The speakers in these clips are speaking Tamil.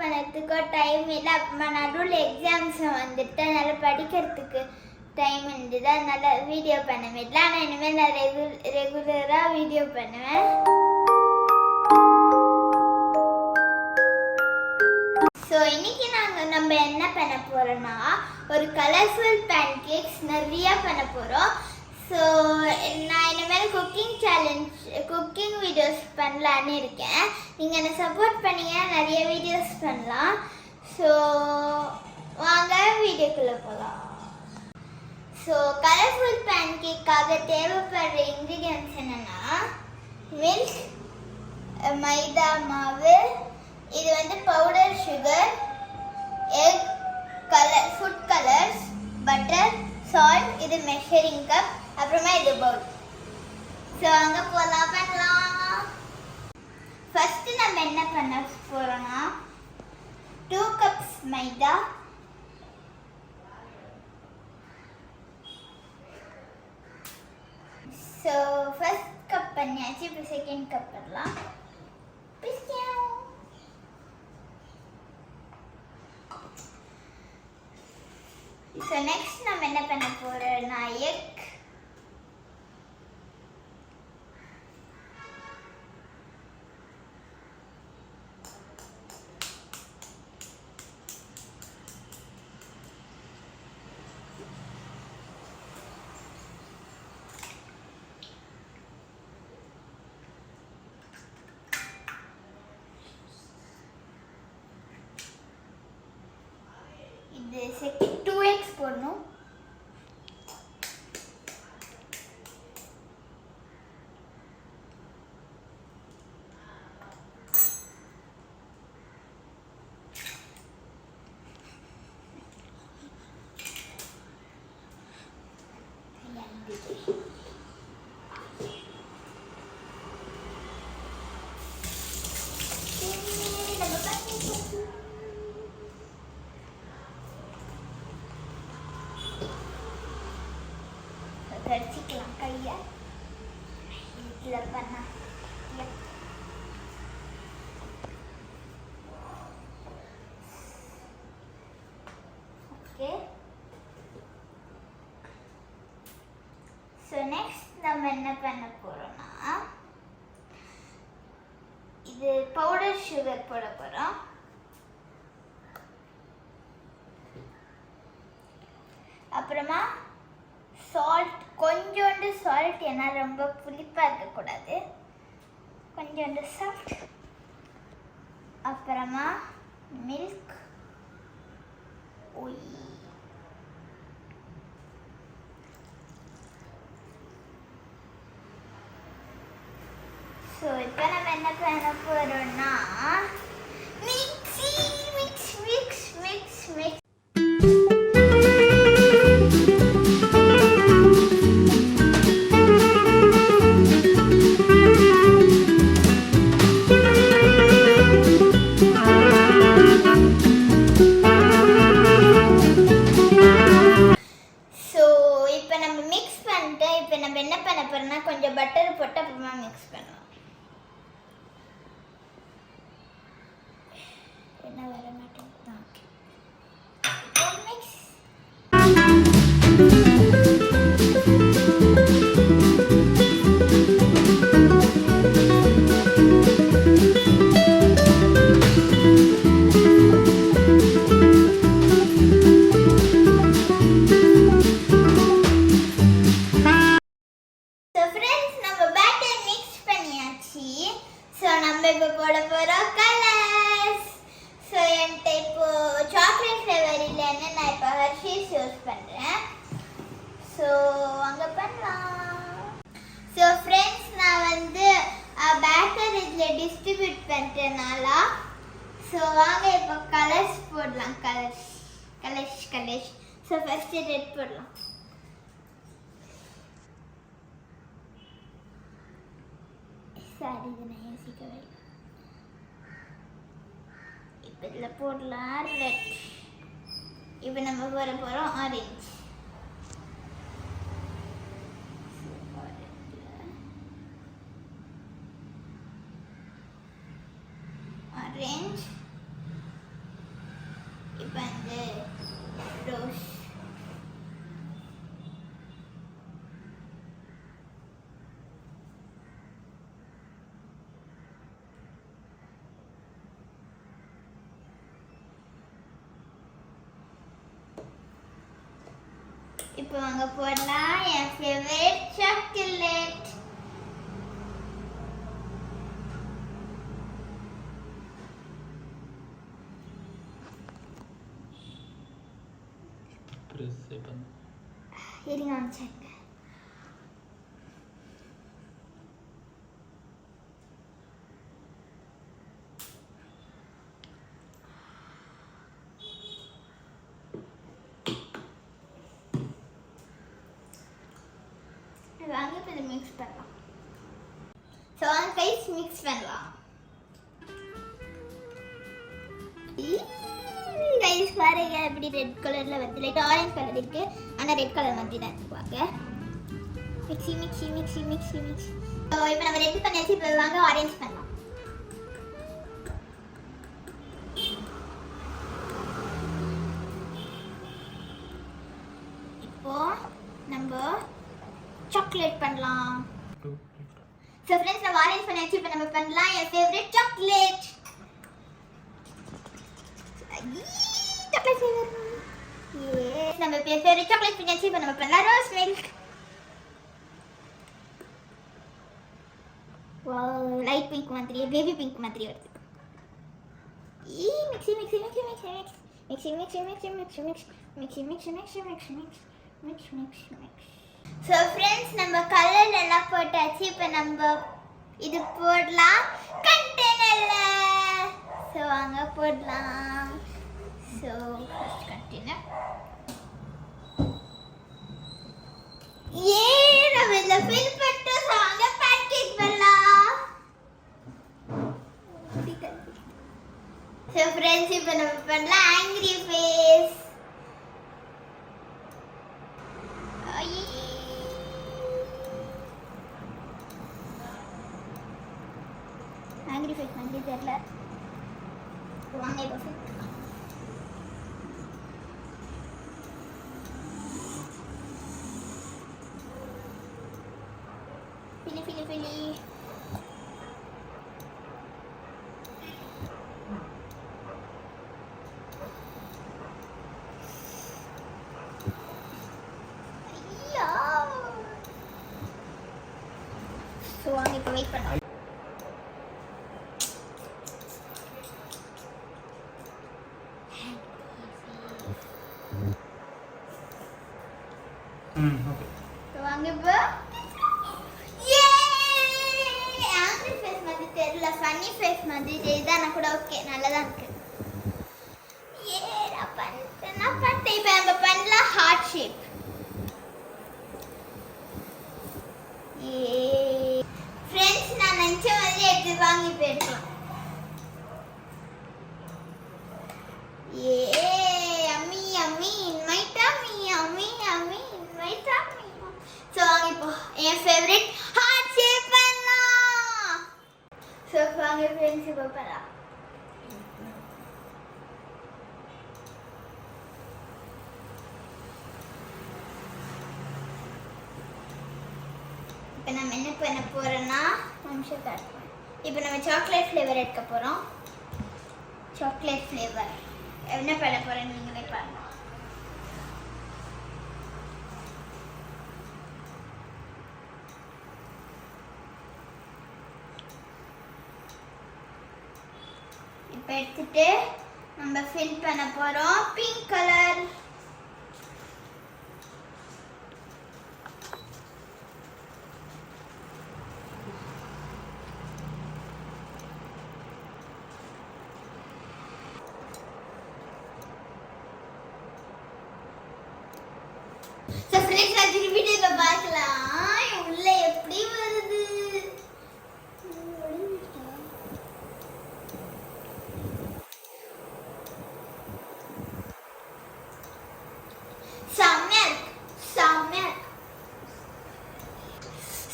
பண்ணதுக்கோ டைம் இல்லை. அப்புறமா நடுவில் எக்ஸாம்ஸ் வந்துட்டு அதனால் படிக்கிறதுக்கு டைம் இருந்தது, அதனால வீடியோ பண்ண முடியல. ஆனால் இனிமேல் நான் ரெகுலராக வீடியோ பண்ணுவேன். ஸோ இன்னைக்கு நம்ம என்ன பண்ண போகிறோன்னா ஒரு கலர்ஃபுல் பேன்கேக்ஸ் நிறையா பண்ண போகிறோம். ஸோ நான் இனிமேல் குக்கிங் வீடியோஸ் பண்ணலான்னு இருக்கேன். நீங்கள் என்னை சப்போர்ட் பண்ணீங்க, நிறைய வீடியோஸ் பண்ணலாம். ஸோ வாங்க வீடியோக்குள்ளே போகலாம். ஸோ கலர்ஃபுல் பேன்கேக்காக தேவைப்படுற இன்க்ரீடியன்ட்ஸ் என்னென்னா மில்க், மைதா மாவு, இது powder sugar, egg, food colours, butter, salt, இது மெஷரிங் கப், அப்புறமா இது பவுல். ஸோ அங்கே பண்ணலாம். ஃபர்ஸ்ட் நம்ம என்ன பண்ண போகிறோம்னா 2 கப்ஸ் மைதா, ஸோ ஃபர்ஸ்ட் கப் பண்ணியாச்சு. இப்போ செகண்ட் கப் பண்ணலாம். ஸோ நெக்ஸ்ட் நம்ம என்ன பண்ண போகிறோம்னா எக், இது 2 eggs போடணும். வச்சுக்கலாம் கையை இதில் பண்ண. ஓகே, ஸோ நெக்ஸ்ட் நம்ம என்ன பண்ண போகிறோம்னா இது பவுடர் சுகர் போட போகிறோம். அப்புறமா சால்ட், கொஞ்சோண்டு சால்ட், ஏன்னா ரொம்ப புளிப்பாக இருக்கக்கூடாது, கொஞ்சோண்டு சால்ட். அப்புறமா மில்க், ஸோ இப்போ நம்ம என்ன பண்ண போகிறோம்னா mixie mix mix mix mix. நம்ம என்ன பண்ண போறோம்னா கொஞ்சம் பட்டர் போட்டு அப்புறமா மிக்ஸ் பண்ணுவோம். என்ன வர மாட்டேங்குது. மிக்ஸ். இப்போ போட போகிறோம் கலர்ஸ். ஸோ என்கிட்ட இப்போ சாக்லேட் ஃப்ளேவர் இல்லைன்னு நான் இப்போ ஹர்ஷீஸ் யூஸ் பண்ணுறேன். ஸோ அங்கே பண்ணலாம். ஸோ ஃப்ரெண்ட்ஸ், நான் பேட்டர் இதில் டிஸ்ட்ரிபியூட் பண்ணுறதுனால ஸோ வாங்க இப்போ கலர்ஸ் போடலாம். கலர்ஸ். ஸோ ஃபஸ்ட்டு ரெட் போடலாம். சாரி, இது நான் யோசிக்கவே இல்லை. இப்போ இதில் போடலாம் ரெட். இப்போ நம்ம போட போகிறோம் ஆரஞ்சு. ஆரஞ்சு இப்போ வாங்க போடலாம் என் ஃபேவரட் சாக்லேட். இருங்க செக். வாங்க இப்போ இதை மிக்ஸ் பண்ணலாம். ஸோ வாங்க கைஸ் மிக்ஸ் பண்ணலாம். கைஸ் பாருங்க எப்படி ரெட் கலரில் வந்து லைட் ஆரஞ்சு கலர் இருக்கு, ஆனால் ரெட் கலர் மாதிரி தான் இருக்குவாங்க. Mixie mixie mixie mixie mixie. So இப்போ நம்ம ரெட் பண்ணியாச்சு, இப்போ வாங்க ஆரஞ்சு பண்ணலாம். இப்போ நம்ம சாக்லேட் பண்ணலாம். ஸோ ஃப்ரெண்ட்ஸ் நம்ம ஆரஞ்சு பண்ணியாச்சு, இப்போ நம்ம பண்ணலாம் என் favourite chocolate. Chocolate flavour. Yes நம்ம ஃபேவரட் சாக்லேட் பண்ணியாச்சு, இப்போ நம்ம பண்ணலாம் rose milk. Wow light pink மாதிரி பேபி பிங்க் மாதிரி வருது. Mixie mixie mixie mixie mixie mixie mixie mixie mixie mixie mixie mixie mixie mixie mixie. So friends நம்ம கலர் எல்லாம் போட்டாச்சு, இப்போ நம்ம இது போடலாம் கண்டெய்னரில். ஸோ வாங்க போடலாம். So first container. நம்ம இதில் ஃபில் பண்ணிட்டு வாங்க பேன்கேக் பண்ணலாம். ஸோ ஃப்ரெண்ட்ஸ் இப்போ நம்ம பண்ணலாம் ஆங்கிரி ஃபேஸ். ஆங்கிரி ஃபேஸ் மாதிரி தெரியல. வாங்க இப்போ ஃபில் பண்ணலாம். பிலி பிலி பிலி. ஸோ வாங்க இப்போ வெயிட் பண்ணலாம். வாங்க இப்போ ஆங்கிரி ஃபேஸ் மாதிரி தெரியல, ஃபன்னி ஃபேஸ் மாதிரி தெரியுதானா கூட ஓகே நல்லதா இருக்கு. நான் பண்ணிட்டேன். இப்போ நம்ம பண்ணலாம் ஹார்ட் ஷேப். ஃப்ரெண்ட்ஸ் நான் நினச்ச மாதிரி எடுத்து வாங்கி போயிருக்கலாம். அம்மி அம்மி இன் மை டம்மி அம்மி அம்மி இன் மை டம்மி. ஸோ வாங்க இப்போ என் ஃபேவரட் ஹார்ட் ஷேப் பண்ணலாம். ஸோ வாங்க ஃப்ரெண்ட்ஸ் இப்போ பண்ணலாம். இப்போ நம்ம என்ன பண்ண போகிறோன்னா இப்போ நம்ம சாக்லேட் ஃப்ளேவர் எடுக்க போகிறோம். சாக்லேட் ஃப்ளேவர் என்ன பண்ண போகிறேன்னு நீங்களே பாருங்க. இப்போ எடுத்துட்டு நம்ம ஃபில் பண்ண போகிறோம் பிங்க் கலர். ஸோ ஃப்ரெண்ட்ஸ் நான் திருப்பி இப்போ பார்க்கலாம் உள்ள எப்படி வருது.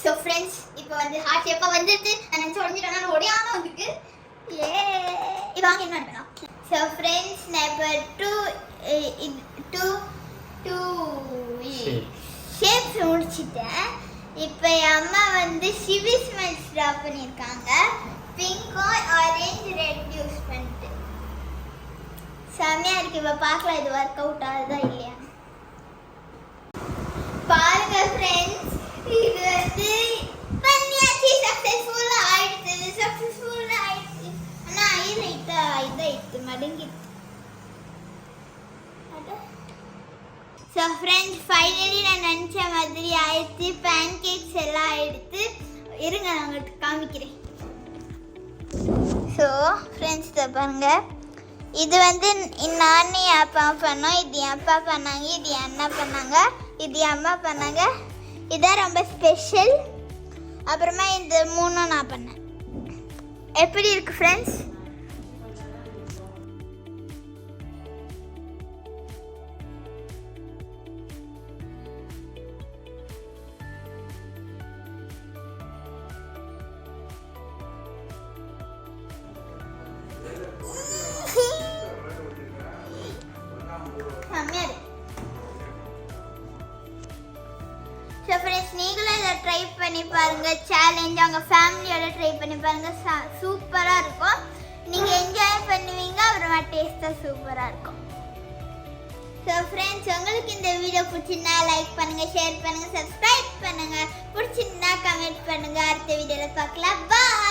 ஸோ ஃப்ரெண்ட்ஸ் இப்போ வந்து ஹார்ட் ஷேப்பாக வந்துட்டு நான் நினச்சி உடஞ்சிட்டேன்னா ஒடியாம வந்துட்டு இது வாங்க என்ன பண்ணலாம். ஸோ ஃப்ரெண்ட்ஸ் நான் இப்போ டூ ஷேப்ஸ் முடிச்சிட்டேன். இப்போ என் அம்மா வந்து சிவி ஸ்மெல்ஸ் ட்ரா பண்ணியிருக்காங்க, பிங்க்கும் ஆரஞ்சு ரெட் யூஸ் பண்ணிட்டு. செம்மையாக இருக்குது. இப்போ பார்க்கலாம் இது ஒர்க் அவுட் ஆகுதா இல்லையா. பாருங்க ஃப்ரெண்ட்ஸ், இது வந்து பண்ணியாச்சு, சக்சஸ்ஃபுல்லா ஆயிடுச்சு. ஆனா இது மடங்கி. ஸோ ஃப்ரெண்ட்ஸ், ஃபைனலி நான் நினச்ச மாதிரி ஆயிடுச்சு. பேன் கேக்ஸ் எல்லாம் ஆயிடுத்து. இருங்க, நான் உங்களுக்கு காமிக்கிறேன். ஸோ ஃப்ரெண்ட்ஸ், இதை பாருங்க. இது வந்து நானே என் அப்பா பண்ணோம். இது என் அப்பா பண்ணாங்க, இது என் அண்ணா பண்ணாங்க, இது என் அம்மா பண்ணாங்க. இதான் ரொம்ப ஸ்பெஷல். அப்புறமா இந்த 3 நான் பண்ணேன். எப்படி இருக்கு ஃப்ரெண்ட்ஸ்? ஸோ ஃப்ரெண்ட்ஸ், நீங்களும் இதை ட்ரை பண்ணி பாருங்கள். சேலஞ்ச் அவங்க ஃபேமிலியோட ட்ரை பண்ணி பாருங்கள். சூப்பராக இருக்கும். நீங்கள் என்ஜாய் பண்ணுவீங்க. அப்புறமா டேஸ்ட்டாக சூப்பராக இருக்கும். ஸோ ஃப்ரெண்ட்ஸ், உங்களுக்கு இந்த வீடியோ பிடிச்சிருந்தா லைக் பண்ணுங்கள், ஷேர் பண்ணுங்கள், சப்ஸ்கிரைப் பண்ணுங்கள். பிடிச்சிருந்தா கமெண்ட் பண்ணுங்கள். அடுத்த வீடியோவில் பார்க்கலாம். பாய்.